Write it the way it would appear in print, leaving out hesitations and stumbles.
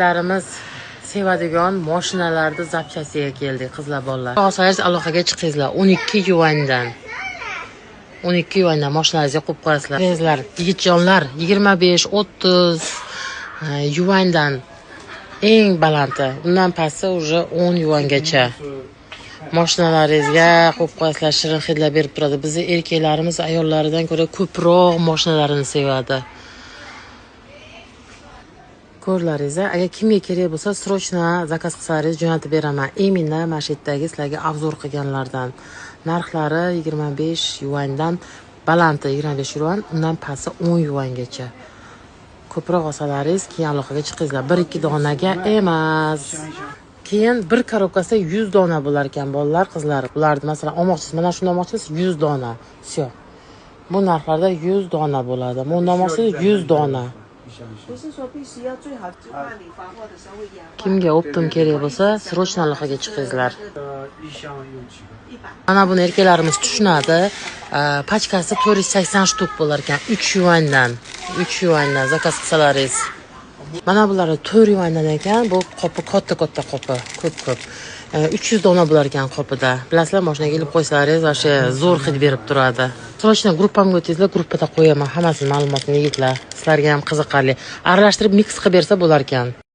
Larimiz sevadigan mashinalarning zapchasiga keldik, qizlar bolalar. Olsangiz aloqaga chiqingizlar 12 yuandan. 12 yuandan mashinalarga qo'yib qo'yasizlar. Qizlar, yigitjonlar 25-30 yuandan eng balandi. Undan pasti уже 10 yuangacha. Mashinalaringizga qo'yib qo'yasizlar, shirin hidlar berib turadi. Bizning erkaklarimiz ayollaridan ko'ra ko'proq mashinalarini sevadi. Ko'rlaringiz, agar kimga kerak bo'lsa, srochna zakaz qilsangiz jo'natib beraman. Именно mana shu yerdagi sizlarga obzor qilganlardan. Narxlari 25 yuandan balanti 25 yuan, undan pasti 10 yuangacha. Ko'proq olsalaringiz, keyin aloqaga chiqingizlar. 1-2 donaga emas. Keyin bir korobkasida 100 dona bo'lar ekan, bolalar, qizlar. Bularni masalan olmoqchisiz, mana shunday olmoqchisiz 100 dona. Всё. Bu narxlarda 100 dona bo'ladi. Bundan olmoqchisiz 100 dona. Kimga optim kerak bo'lsa, srochna aloqaga chiqingizlar. Mana buni erkaklarimiz tushunadi. Pachkasi 480 shtuk bo'lar ekan, 3 yuandan. 3 yuandan zakaz qilsalaringiz. Mana bular 4 yuandan ekan, bu qopi katta qopi, ko'p. 300 dona bo'lar ekan qopida. Bilasizlar, mashinaga ilib qo'ysalaringiz, o'sha zo'r hid berib turadi. Srochna gruppamga o'tingizlar, gruppada qo'yaman hammasini ma'lumotini yigitlar. Sizlarga ham qiziqarli. Aralashtirib mix qilib bersa bo'lar ekan.